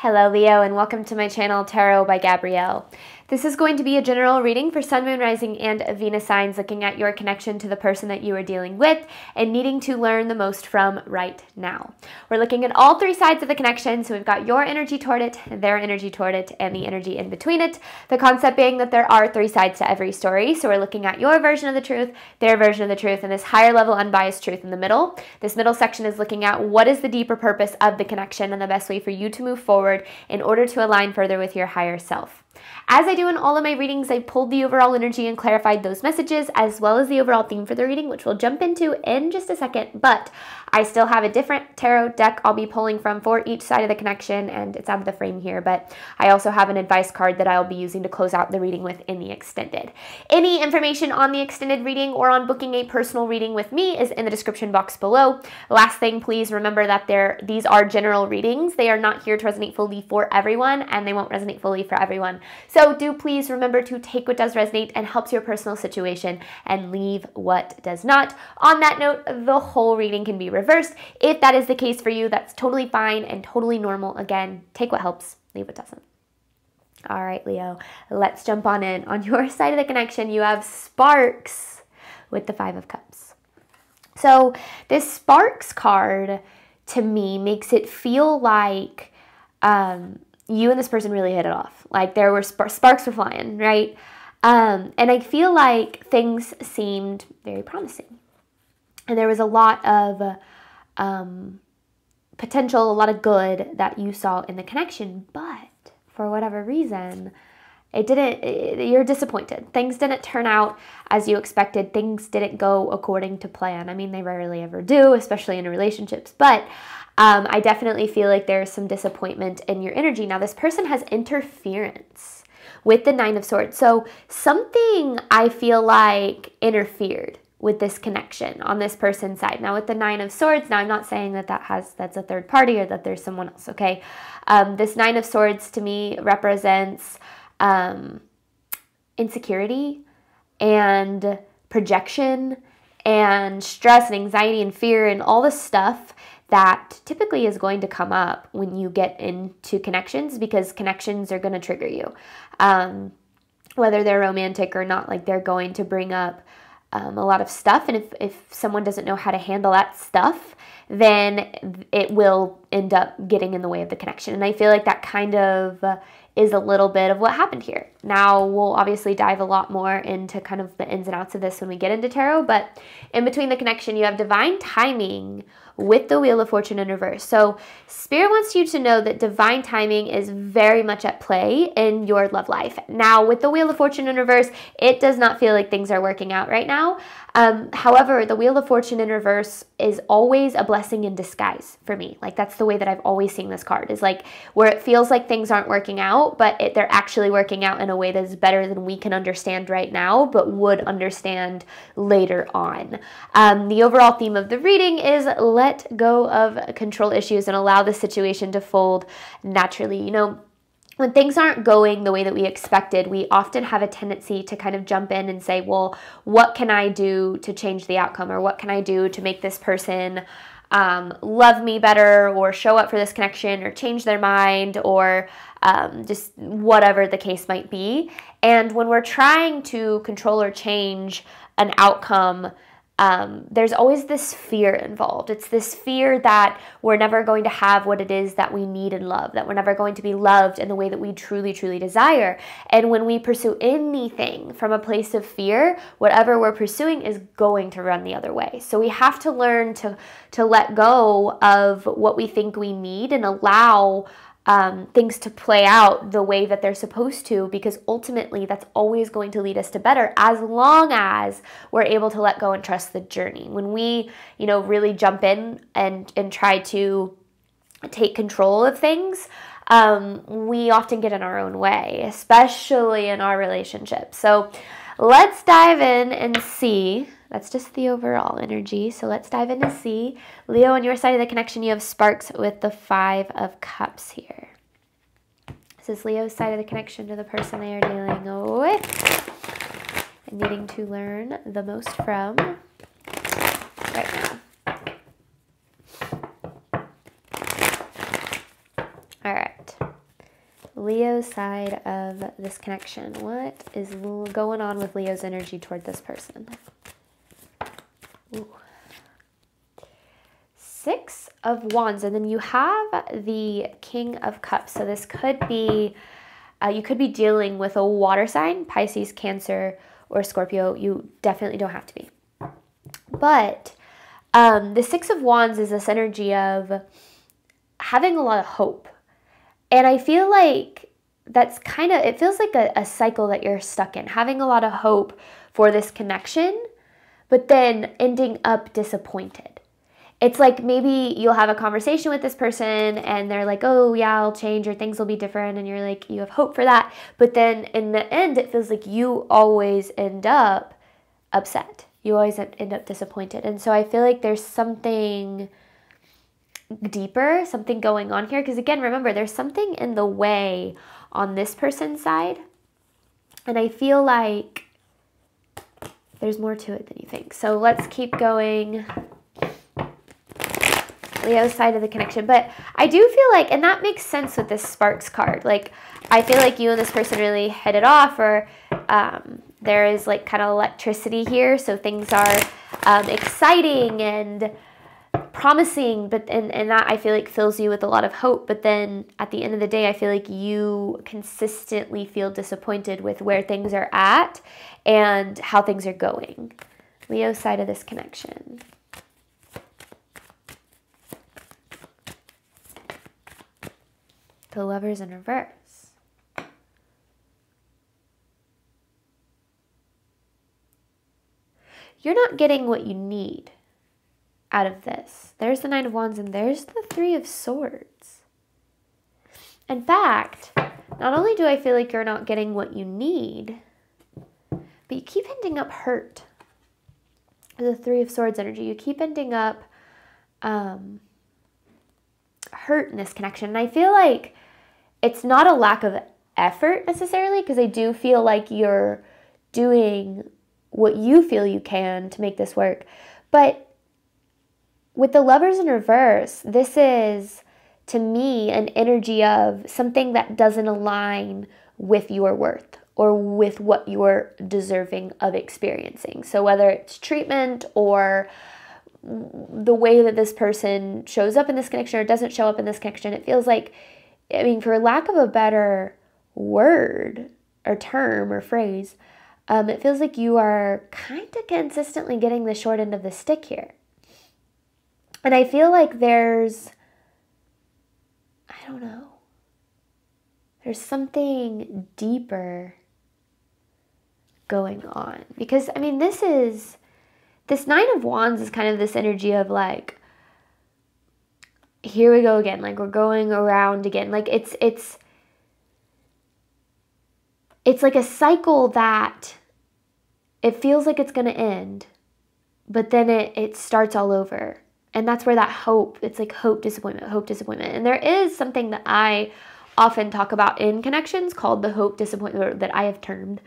Hello Leo, and welcome to my channel Tarot by Gabrielle. This is going to be a general reading for Sun, Moon, Rising, and Venus signs, looking at your connection to the person that you are dealing with and needing to learn the most from right now. We're looking at all three sides of the connection, so we've got your energy toward it, their energy toward it, and the energy in between it. The concept being that there are three sides to every story, so we're looking at your version of the truth, their version of the truth, and this higher level unbiased truth in the middle. This middle section is looking at what is the deeper purpose of the connection and the best way for you to move forward in order to align further with your higher self. As I do in all of my readings, I pulled the overall energy and clarified those messages, as well as the overall theme for the reading, which we'll jump into in just a second, but I still have a different tarot deck I'll be pulling from for each side of the connection, and it's out of the frame here, but I also have an advice card that I'll be using to close out the reading with in the extended. Any information on the extended reading or on booking a personal reading with me is in the description box below. Last thing, please remember that these are general readings. They are not here to resonate fully for everyone, and they won't resonate fully for everyone. So do please remember to take what does resonate and helps your personal situation and leave what does not. On that note, the whole reading can be reversed. If that is the case for you, that's totally fine and totally normal. Again, take what helps, leave what doesn't. All right, Leo, let's jump on in. On your side of the connection, you have Sparks with the Five of Cups. So this Sparks card, to me, makes it feel like you and this person really hit it off. Like there were sparks were flying, right? And I feel like things seemed very promising. And there was a lot of potential, a lot of good that you saw in the connection, but for whatever reason, you're disappointed. Things didn't turn out as you expected. Things didn't go according to plan. I mean, they rarely ever do, especially in relationships, but I definitely feel like there's some disappointment in your energy. Now, this person has interference with the Nine of Swords. So something I feel like interfered with this connection on this person's side. Now, with the Nine of Swords, now I'm not saying that that's a third party or that there's someone else, okay? This Nine of Swords to me represents insecurity and projection and stress and anxiety and fear and all this stuff that typically is going to come up when you get into connections, because connections are going to trigger you. Whether they're romantic or not, like they're going to bring up a lot of stuff. And if someone doesn't know how to handle that stuff, then it will end up getting in the way of the connection. And I feel like that kind of is a little bit of what happened here. Now, we'll obviously dive a lot more into kind of the ins and outs of this when we get into tarot, but in between the connection, you have divine timing with the Wheel of Fortune in reverse. So Spirit wants you to know that divine timing is very much at play in your love life. Now, with the Wheel of Fortune in reverse, it does not feel like things are working out right now. However, the Wheel of Fortune in reverse is always a blessing in disguise for me. Like, that's the way that I've always seen this card, is like where it feels like things aren't working out, but they're actually working out in a way that is better than we can understand right now, but would understand later on. The overall theme of the reading is let go of control issues and allow the situation to fold naturally. You know, when things aren't going the way that we expected, we often have a tendency to kind of jump in and say, well, what can I do to change the outcome? Or what can I do to make this person love me better, or show up for this connection, or change their mind, or just whatever the case might be. And when we're trying to control or change an outcome, there's always this fear involved. It's this fear that we're never going to have what it is that we need and love, that we're never going to be loved in the way that we truly, truly desire. And when we pursue anything from a place of fear, whatever we're pursuing is going to run the other way. So we have to learn to let go of what we think we need and allow things to play out the way that they're supposed to, because ultimately that's always going to lead us to better, as long as we're able to let go and trust the journey. When we, really jump in and try to take control of things, we often get in our own way, especially in our relationships. So let's dive in and see. That's just the overall energy. So let's dive in to see. Leo, on your side of the connection, you have Sparks with the Five of Cups here. This is Leo's side of the connection to the person they are dealing with and needing to learn the most from right now. All right. Leo side of this connection. What is going on with Leo's energy toward this person? Ooh. 6 of Wands, and then you have the King of Cups. So this could be, you could be dealing with a water sign, Pisces, Cancer, or Scorpio. You definitely don't have to be. But the 6 of Wands is this energy of having a lot of hope. And I feel like that's kind of, it feels like a cycle that you're stuck in, having a lot of hope for this connection, but then ending up disappointed. It's like maybe you'll have a conversation with this person and they're like, oh yeah, I'll change or things will be different. And you're like, you have hope for that. But then in the end, it feels like you always end up upset. You always end up disappointed. And so I feel like there's something deeper, something going on here. Because again, remember, there's something in the way on this person's side. And I feel like there's more to it than you think. So let's keep going. Leo's side of the connection. But I do feel like, and that makes sense with this Sparks card, like I feel like you and this person really hit it off, or there is like kind of electricity here. So things are exciting and promising, but and that I feel like fills you with a lot of hope. But then at the end of the day, I feel like you consistently feel disappointed with where things are at and how things are going. Leo's side of this connection. The Lovers in reverse. You're not getting what you need out of this. There's the 9 of Wands and there's the 3 of Swords. In fact, not only do I feel like you're not getting what you need, but you keep ending up hurt. The 3 of Swords energy. You keep ending up hurt in this connection. And I feel like it's not a lack of effort necessarily, because I do feel like you're doing what you feel you can to make this work. But with the Lovers in reverse, this is, to me, an energy of something that doesn't align with your worth or with what you're deserving of experiencing. So whether it's treatment or the way that this person shows up in this connection or doesn't show up in this connection, it feels like, I mean, for lack of a better word or term or phrase, it feels like you are kind of consistently getting the short end of the stick here. And I feel like there's, I don't know, there's something deeper going on. Because, I mean, this 9 of Wands is kind of this energy of like, here we go again, like we're going around again. Like it's like a cycle that it feels like it's going to end, but then it starts all over. And that's where that hope, it's like hope, disappointment, hope, disappointment. And there is something that I often talk about in connections called the hope, disappointment, or that I have termed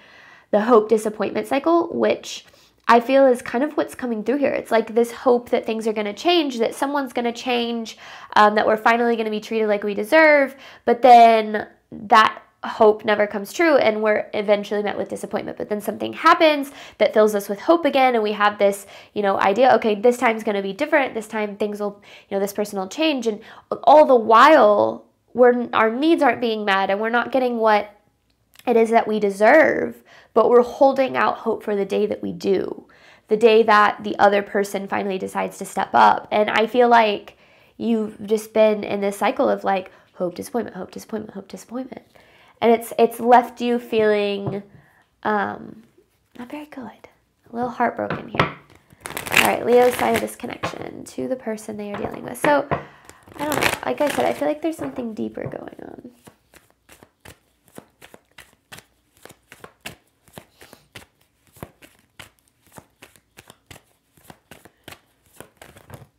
the hope, disappointment cycle, which I feel is kind of what's coming through here. It's like this hope that things are going to change, that someone's going to change, that we're finally going to be treated like we deserve. But then that hope never comes true and we're eventually met with disappointment. But then something happens that fills us with hope again, and we have this, idea, okay, this time's going to be different. This time things will, this person will change. And all the while, our needs aren't being met and we're not getting what it is that we deserve, but we're holding out hope for the day that we do, the day that the other person finally decides to step up. And I feel like you've just been in this cycle of like hope, disappointment, hope, disappointment, hope, disappointment. And it's left you feeling not very good, a little heartbroken here. All right, Leo's side of this connection to the person they are dealing with. So, I don't know. Like I said, I feel like there's something deeper going on.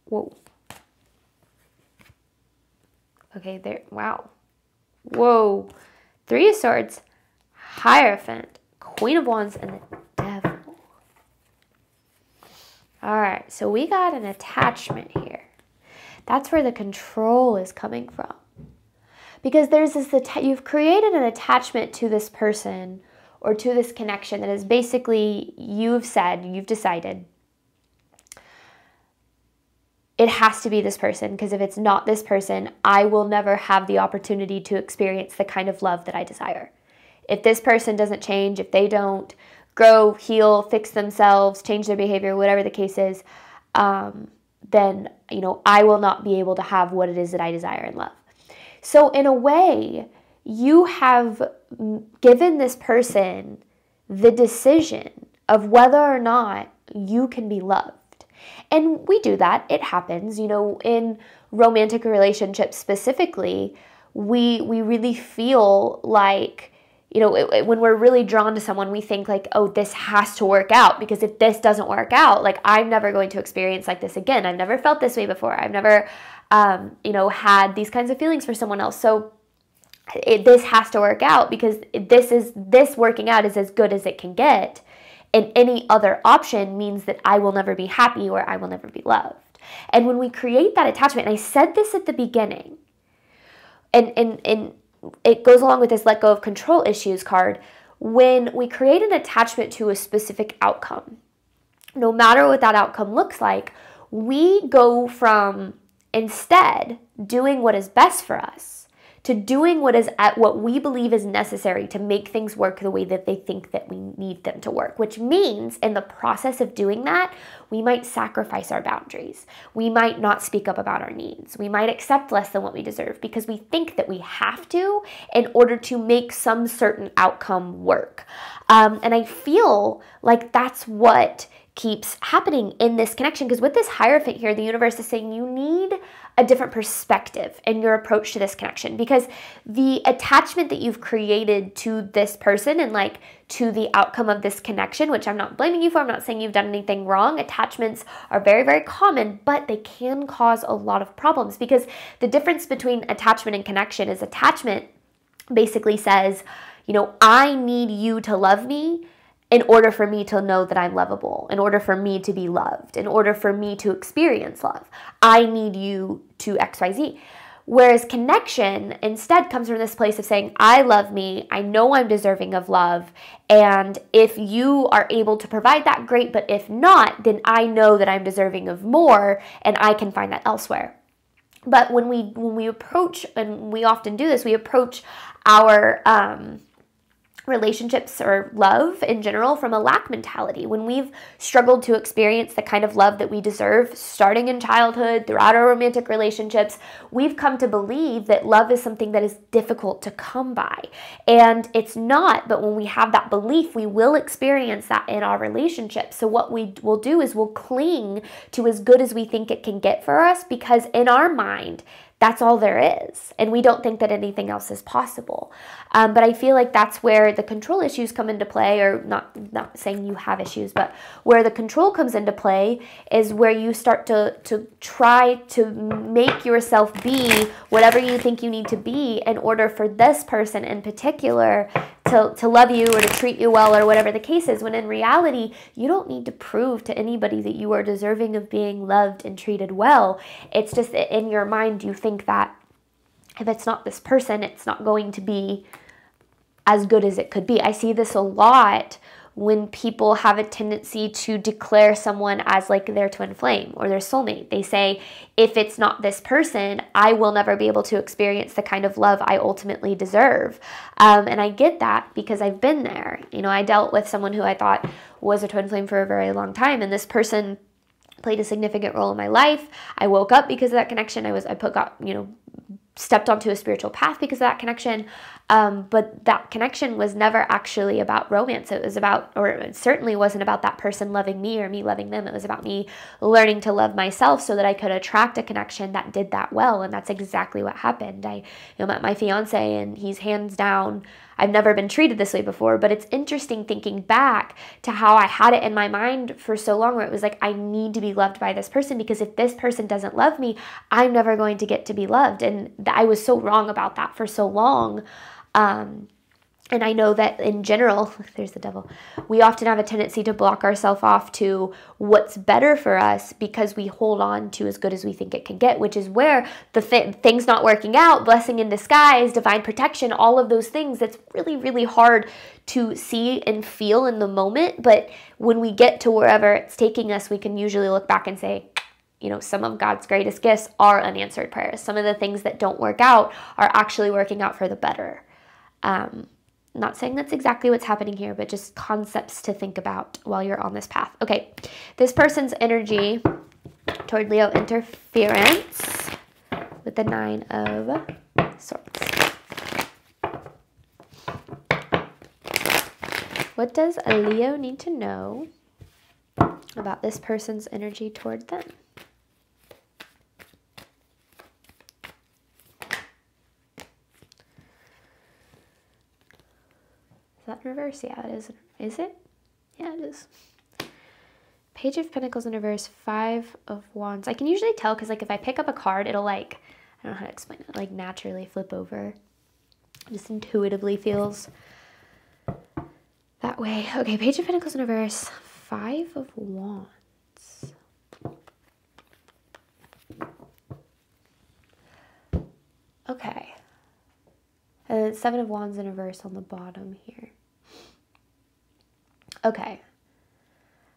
Whoa. Okay, there. Wow. Whoa. 3 of Swords, Hierophant, Queen of Wands, and the Devil. All right, so we got an attachment here. That's where the control is coming from. Because there's this, you've created an attachment to this person or to this connection that is basically, you've decided, it has to be this person, because if it's not this person, I will never have the opportunity to experience the kind of love that I desire. If this person doesn't change, if they don't grow, heal, fix themselves, change their behavior, whatever the case is, then, I will not be able to have what it is that I desire in love. So in a way, you have given this person the decision of whether or not you can be loved. And we do that. It happens. In romantic relationships specifically, we really feel like, when we're really drawn to someone, we think like, oh, this has to work out, because if this doesn't work out, like, I'm never going to experience like this again. I've never felt this way before. I've never, had these kinds of feelings for someone else. So this has to work out, because this working out is as good as it can get. And any other option means that I will never be happy or I will never be loved. And when we create that attachment, and I said this at the beginning, and it goes along with this let go of control issues card, when we create an attachment to a specific outcome, no matter what that outcome looks like, we go from instead doing what is best for us to doing what we believe is necessary to make things work the way that they think that we need them to work, which means in the process of doing that, we might sacrifice our boundaries. We might not speak up about our needs. We might accept less than what we deserve because we think that we have to in order to make some certain outcome work. And I feel like that's what keeps happening in this connection, because with this Hierophant here, the universe is saying you need a different perspective in your approach to this connection, because the attachment that you've created to this person and like to the outcome of this connection, which I'm not blaming you for, I'm not saying you've done anything wrong. Attachments are very, very common, but they can cause a lot of problems, because the difference between attachment and connection is attachment basically says, I need you to love me in order for me to know that I'm lovable, in order for me to be loved, in order for me to experience love. I need you to XYZ. Whereas connection instead comes from this place of saying, I love me, I know I'm deserving of love, and if you are able to provide that, great, but if not, then I know that I'm deserving of more, and I can find that elsewhere. But when we approach, and we often do this, we approach our relationships or love in general from a lack mentality. When we've struggled to experience the kind of love that we deserve starting in childhood, throughout our romantic relationships, we've come to believe that love is something that is difficult to come by. And it's not, but when we have that belief, we will experience that in our relationships. So what we will do is we'll cling to as good as we think it can get for us, because in our mind, that's all there is. And we don't think that anything else is possible. But I feel like that's where the control issues come into play, or not saying you have issues, but where the control comes into play is where you start to try to make yourself be whatever you think you need to be in order for this person in particular to love you or to treat you well or whatever the case is, when in reality, you don't need to prove to anybody that you are deserving of being loved and treated well. It's just that in your mind, you think that if it's not this person, it's not going to be as good as it could be. I see this a lot when people have a tendency to declare someone as like their twin flame or their soulmate. They say, if it's not this person, I will never be able to experience the kind of love I ultimately deserve. And I get that because I've been there. I dealt with someone who I thought was a twin flame for a very long time, and this person played a significant role in my life. I woke up because of that connection. Stepped onto a spiritual path because of that connection. But that connection was never actually about romance. It was about, or it certainly wasn't about that person loving me or me loving them. It was about me learning to love myself so that I could attract a connection that did that well. And that's exactly what happened. I met my fiance, and he's hands down, I've never been treated this way before, but it's interesting thinking back to how I had it in my mind for so long, where it was like, I need to be loved by this person, because if this person doesn't love me, I'm never going to get to be loved. And I was so wrong about that for so long. And I know that in general, there's the devil, we often have a tendency to block ourselves off to what's better for us because we hold on to as good as we think it can get, which is where the things not working out, blessing in disguise, divine protection, all of those things, that's really, really hard to see and feel in the moment. But when we get to wherever it's taking us, we can usually look back and say, you know, some of God's greatest gifts are unanswered prayers. Some of the things that don't work out are actually working out for the better. Not saying that's exactly what's happening here, but just concepts to think about while you're on this path. Okay, this person's energy toward Leo interference with the 9 of Swords. What does a Leo need to know about this person's energy toward them? Is that in reverse? Yeah, it is. Is it? Yeah, it is. Page of Pentacles in reverse, 5 of Wands. I can usually tell because, like, if I pick up a card, it'll, like, I don't know how to explain it, like, naturally flip over. It just intuitively feels that way. Okay, Page of Pentacles in reverse, 5 of Wands. Okay. 7 of Wands in reverse on the bottom here. Okay.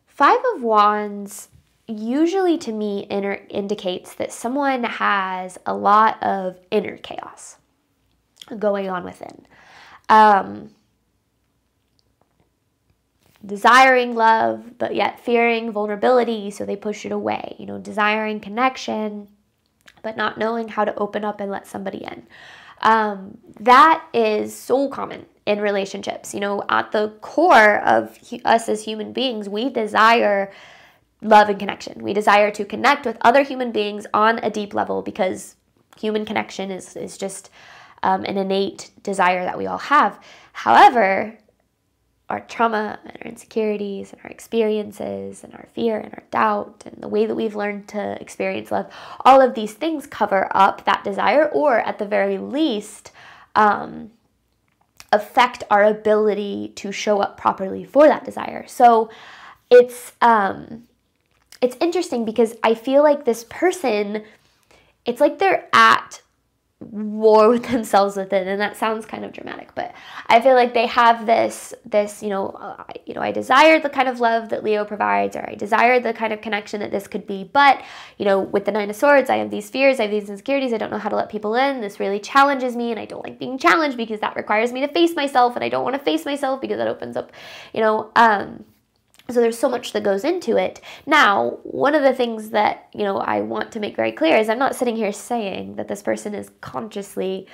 5 of Wands usually to me indicates that someone has a lot of inner chaos going on within. Desiring love, but yet fearing vulnerability, so they push it away. You know, desiring connection, but not knowing how to open up and let somebody in. That is so common in relationships. You know, at the core of us as human beings, we desire love and connection. We desire to connect with other human beings on a deep level because human connection is just an innate desire that we all have. However, our trauma and our insecurities and our experiences and our fear and our doubt and the way that we've learned to experience love, all of these things cover up that desire, or at the very least affect our ability to show up properly for that desire. So it's interesting because I feel like this person, it's like they're at war with themselves within, and that sounds kind of dramatic, but I feel like they have this I desire the kind of love that Leo provides, or I desire the kind of connection that this could be, but with the 9 of Swords, I have these fears, I have these insecurities, I don't know how to let people in, this really challenges me, and I don't like being challenged because that requires me to face myself, and I don't want to face myself because that opens up, so there's so much that goes into it. Now, one of the things that, I want to make very clear is I'm not sitting here saying that this person is consciously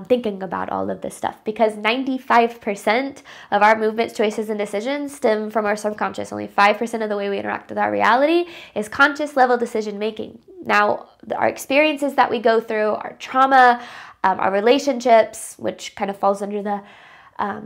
thinking about all of this stuff, because 95% of our movements, choices, and decisions stem from our subconscious. Only 5% of the way we interact with our reality is conscious level decision making. Now, our experiences that we go through, our trauma, our relationships, which kind of falls under the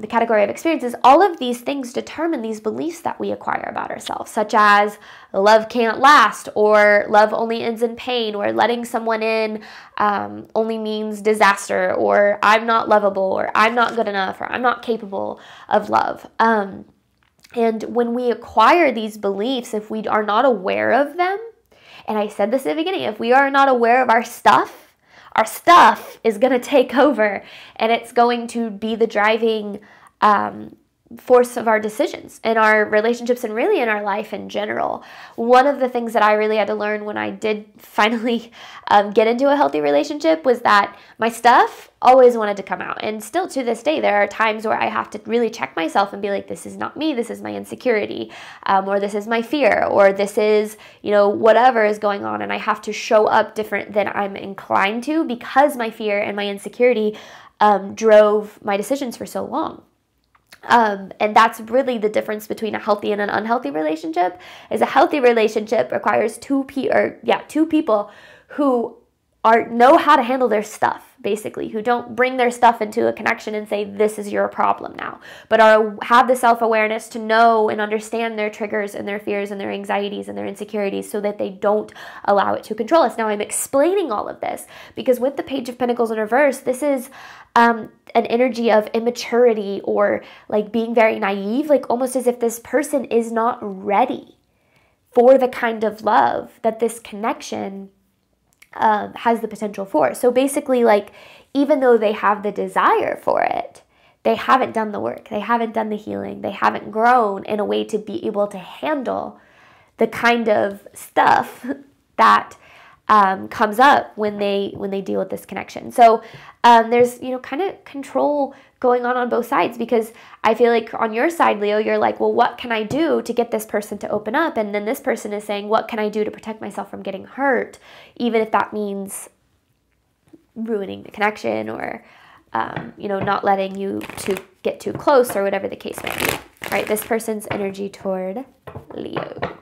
category of experiences, all of these things determine these beliefs that we acquire about ourselves, such as love can't last, or love only ends in pain, or letting someone in only means disaster, or I'm not lovable, or I'm not good enough, or I'm not capable of love. And when we acquire these beliefs, if we are not aware of them, and I said this at the beginning, if we are not aware of our stuff is going to take over, and it's going to be the driving force of our decisions in our relationships and really in our life in general. One of the things that I really had to learn when I did finally get into a healthy relationship was that my stuff always wanted to come out. And still to this day, there are times where I have to really check myself and be like, this is not me, this is my insecurity, or this is my fear, or this is, whatever is going on. And I have to show up different than I'm inclined to because my fear and my insecurity drove my decisions for so long. And that's really the difference between a healthy and an unhealthy relationship. Is a healthy relationship requires two people who know how to handle their stuff, basically, who don't bring their stuff into a connection and say, this is your problem now, but have the self-awareness to know and understand their triggers and their fears and their anxieties and their insecurities so that they don't allow it to control us. Now, I'm explaining all of this because with the Page of Pentacles in reverse, this is an energy of immaturity or like being very naive, like almost as if this person is not ready for the kind of love that this connection has the potential for. So basically, like, even though they have the desire for it, they haven't done the work, they haven't done the healing, they haven't grown in a way to be able to handle the kind of stuff that comes up when they deal with this connection. So there's, kind of control going on both sides, because I feel like on your side, Leo, you're like, well, what can I do to get this person to open up? And then this person is saying, what can I do to protect myself from getting hurt, even if that means ruining the connection or, not letting you to get too close or whatever the case may be. All right, this person's energy toward Leo.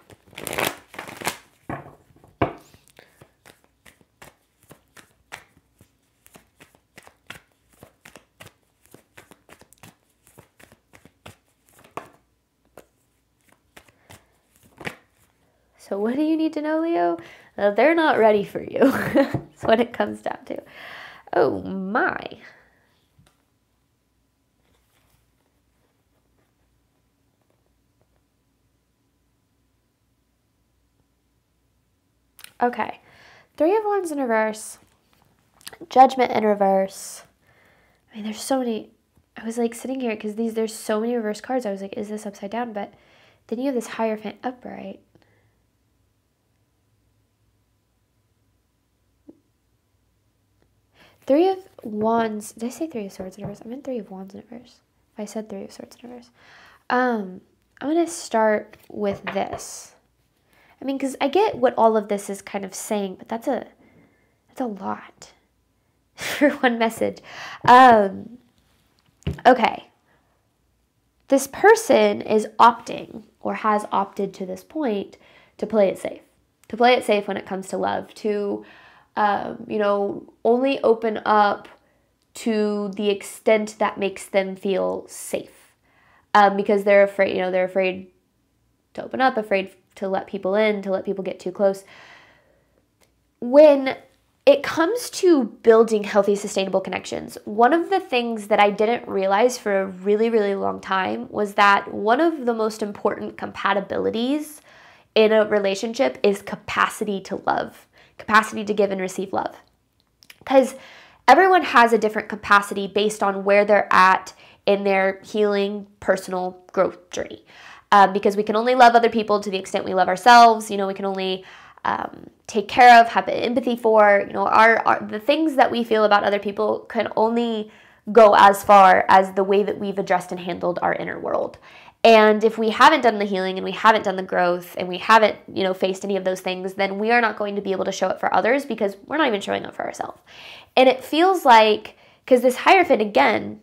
So what do you need to know, Leo? They're not ready for you. That's what it comes down to. Oh my. Okay. 3 of Wands in reverse. Judgment in reverse. I mean, there's so many. I was like sitting here because there's so many reverse cards. I was like, is this upside down? But then you have this Hierophant upright. Three of Wands. Did I say 3 of Swords in reverse? I meant 3 of Wands in reverse. I said 3 of Swords in reverse. I'm going to start with this. I mean, because I get what all of this is kind of saying, but that's a lot for one message. Okay. This person is opting, or has opted to this point, to play it safe. To play it safe when it comes to love. To only open up to the extent that makes them feel safe. Because they're afraid, they're afraid to open up, afraid to let people in, to let people get too close. When it comes to building healthy, sustainable connections, one of the things that I didn't realize for a really, really long time was that one of the most important compatibilities in a relationship is capacity to love. Capacity to give and receive love. Because everyone has a different capacity based on where they're at in their healing, personal growth journey. Because we can only love other people to the extent we love ourselves. We can only take care of, have empathy for. The things that we feel about other people can only go as far as the way that we've addressed and handled our inner world. And if we haven't done the healing and we haven't done the growth and we haven't, faced any of those things, then we are not going to be able to show up for others because we're not even showing up for ourselves. And it feels like, because this Hierophant, again,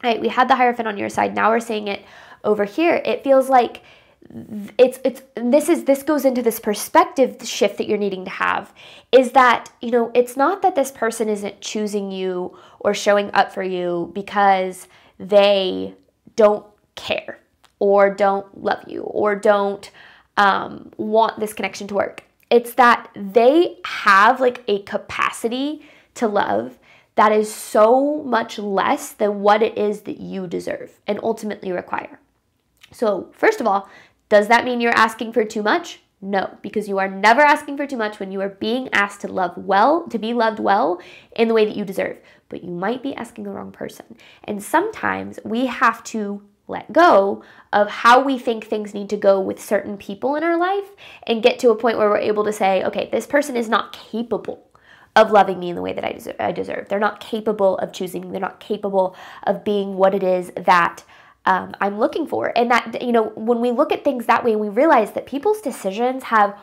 right, we had the Hierophant on your side, now we're seeing it over here. It feels like this goes into this perspective shift that you're needing to have, is that, it's not that this person isn't choosing you or showing up for you because they don't care, or don't love you, or don't want this connection to work. It's that they have like a capacity to love that is so much less than what it is that you deserve and ultimately require. So first of all, does that mean you're asking for too much? No, because you are never asking for too much when you are being asked to love well, to be loved well in the way that you deserve. But you might be asking the wrong person. And sometimes we have to let go of how we think things need to go with certain people in our life and get to a point where we're able to say, okay, this person is not capable of loving me in the way that I deserve. They're not capable of choosing me. They're not capable of being what it is that I'm looking for. And that, when we look at things that way, we realize that people's decisions have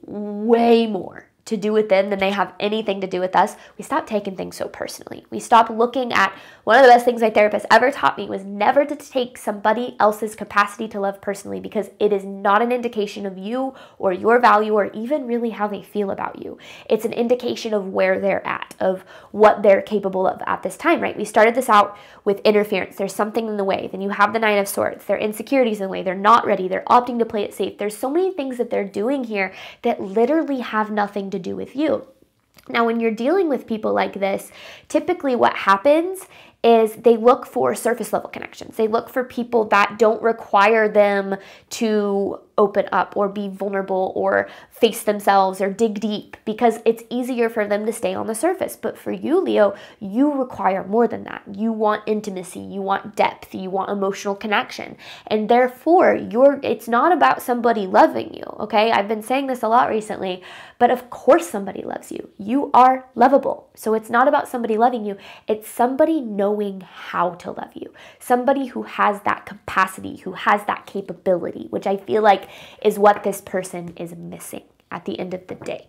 way more to do with them than they have anything to do with us. We stop taking things so personally. We stop looking at One of the best things my therapist ever taught me was never to take somebody else's capacity to love personally, because it is not an indication of you or your value or even really how they feel about you. It's an indication of where they're at, of what they're capable of at this time, right? We started this out with interference. There's something in the way. Then you have the Nine of Swords. Their insecurities in the way. They're not ready. They're opting to play it safe. There's so many things that they're doing here that literally have nothing to do with you. Now, when you're dealing with people like this, typically what happens is they look for surface level connections. They look for people that don't require them to open up or be vulnerable or face themselves or dig deep, because it's easier for them to stay on the surface. But for you, Leo, you require more than that. You want intimacy, you want depth, you want emotional connection. And therefore, it's not about somebody loving you, okay? I've been saying this a lot recently, but of course somebody loves you. You are lovable. So it's not about somebody loving you. It's somebody knowing how to love you. Somebody who has that capacity, who has that capability, which I feel like is what this person is missing at the end of the day.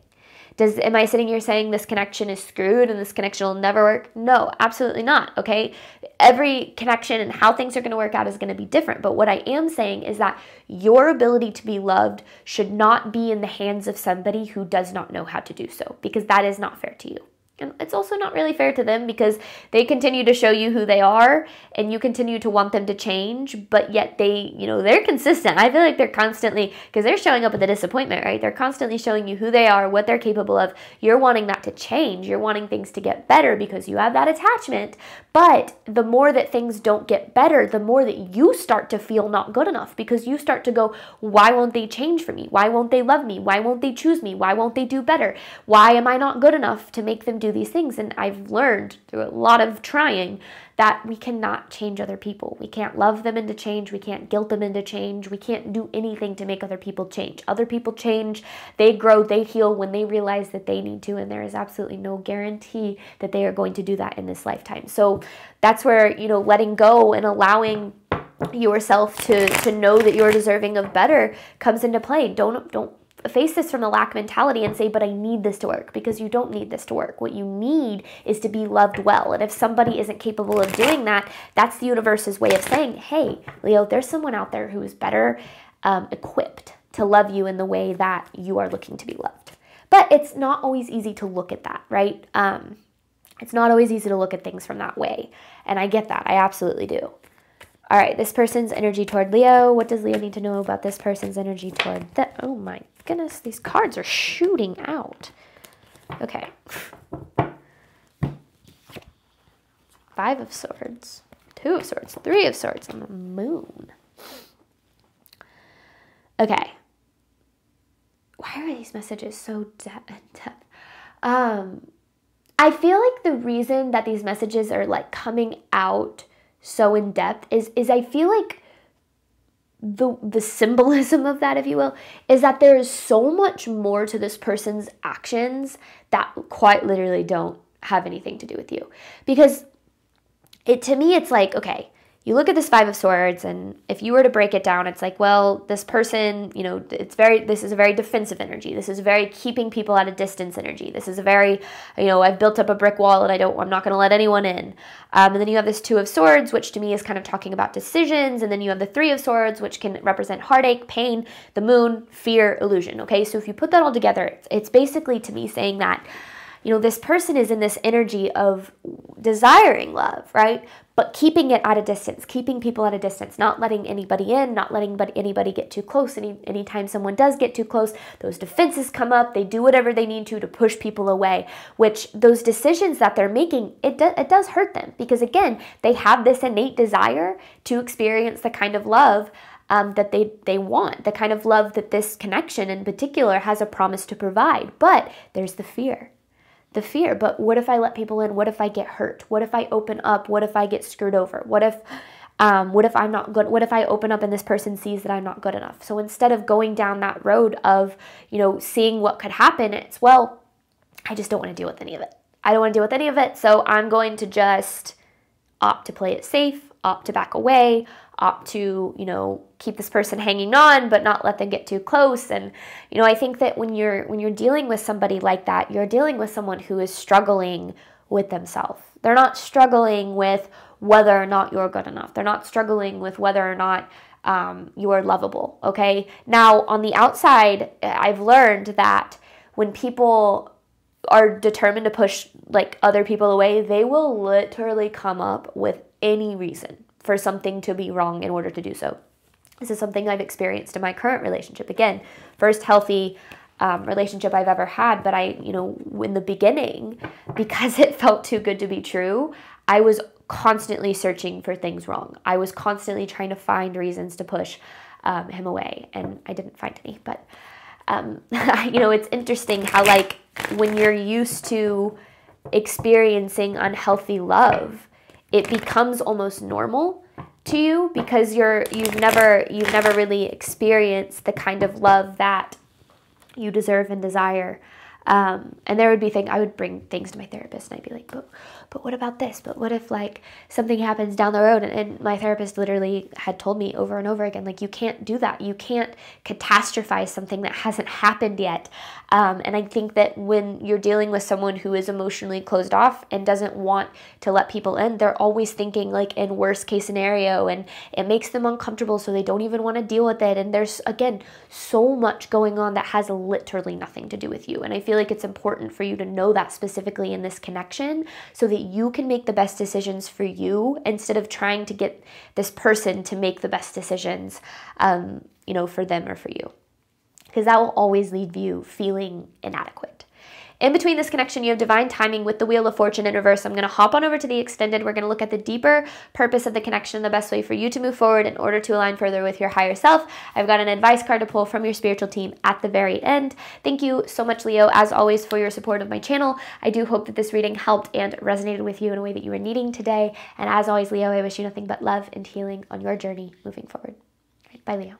Am I sitting here saying this connection is screwed and this connection will never work? No, absolutely not, okay? Every connection and how things are going to work out is going to be different. But what I am saying is that your ability to be loved should not be in the hands of somebody who does not know how to do so, because that is not fair to you. And it's also not really fair to them, because they continue to show you who they are and you continue to want them to change, but yet they're consistent. I feel like they're constantly, because they're showing up with the disappointment, right? They're constantly showing you who they are, what they're capable of. You're wanting that to change. You're wanting things to get better because you have that attachment. But the more that things don't get better, the more that you start to feel not good enough, because you start to go, why won't they change for me? Why won't they love me? Why won't they choose me? Why won't they do better? Why am I not good enough to make them do these things? And I've learned through a lot of trying that we cannot change other people. We can't love them into change. We can't guilt them into change. We can't do anything to make other people change. Other people change, they grow, they heal when they realize that they need to, and there is absolutely no guarantee that they are going to do that in this lifetime. So that's where, letting go and allowing yourself to know that you're deserving of better comes into play. Don't face this from a lack mentality and say, but I need this to work, because you don't need this to work. What you need is to be loved well. And if somebody isn't capable of doing that, that's the universe's way of saying, hey, Leo, there's someone out there who is better equipped to love you in the way that you are looking to be loved. But it's not always easy to look at that, right? It's not always easy to look at things from that way. And I get that. I absolutely do. All right, this person's energy toward Leo. What does Leo need to know about this person's energy toward that? Oh my goodness, these cards are shooting out. Okay. 5 of Swords, 2 of Swords, 3 of Swords, and the Moon. Okay. Why are these messages so in-depth? I feel like the reason that these messages are like coming out so in depth is I feel like the symbolism of that, if you will, is that there is so much more to this person's actions that quite literally don't have anything to do with you. Because to me, it's like, okay, you look at this 5 of Swords, and if you were to break it down, it's like, well, this person, this is a very defensive energy. This is a very keeping people at a distance energy. This is a very, I've built up a brick wall and I'm not going to let anyone in. And then you have this 2 of Swords, which to me is kind of talking about decisions. And then you have the 3 of Swords, which can represent heartache, pain, the Moon, fear, illusion. Okay, so if you put that all together, it's basically to me saying that, this person is in this energy of desiring love, right? But keeping it at a distance, keeping people at a distance, not letting anybody in, not letting anybody get too close. Anytime someone does get too close, those defenses come up. They do whatever they need to push people away, which those decisions that they're making, it does hurt them, because again, they have this innate desire to experience the kind of love that they want, the kind of love that this connection in particular has a promise to provide. But there's the fear. But what if I let people in? What if I get hurt? What if I open up? What if I get screwed over? What if I'm not good? What if I open up and this person sees that I'm not good enough? So instead of going down that road of, seeing what could happen, it's, well, I just don't want to deal with any of it. I don't want to deal with any of it. So I'm going to just opt to play it safe, opt to back away, opt to, keep this person hanging on, but not let them get too close. And, I think that when you're dealing with somebody like that, you're dealing with someone who is struggling with themselves. They're not struggling with whether or not you're good enough. They're not struggling with whether or not you are lovable, okay? Now, on the outside, I've learned that when people are determined to push like other people away, they will literally come up with any reason for something to be wrong in order to do so. This is something I've experienced in my current relationship. Again, first healthy relationship I've ever had, but in the beginning, because it felt too good to be true, I was constantly searching for things wrong. I was constantly trying to find reasons to push him away, and I didn't find any. But it's interesting how like when you're used to experiencing unhealthy love, it becomes almost normal to you because you've never really experienced the kind of love that you deserve and desire. And there would be things, I would bring things to my therapist and I'd be like, but what about this? But what if like something happens down the road? And my therapist literally had told me over and over again, like, you can't do that. You can't catastrophize something that hasn't happened yet. And I think that when you're dealing with someone who is emotionally closed off and doesn't want to let people in, they're always thinking like in worst case scenario, and it makes them uncomfortable, so they don't even want to deal with it. And there's, again, so much going on that has literally nothing to do with you. And I feel like it's important for you to know that specifically in this connection so that you can make the best decisions for you instead of trying to get this person to make the best decisions, for them or for you. Because that will always leave you feeling inadequate. In between this connection, you have divine timing with the Wheel of Fortune in reverse. I'm going to hop on over to the extended. We're going to look at the deeper purpose of the connection, the best way for you to move forward in order to align further with your higher self. I've got an advice card to pull from your spiritual team at the very end. Thank you so much, Leo, as always, for your support of my channel. I do hope that this reading helped and resonated with you in a way that you were needing today. And as always, Leo, I wish you nothing but love and healing on your journey moving forward. All right, bye, Leo.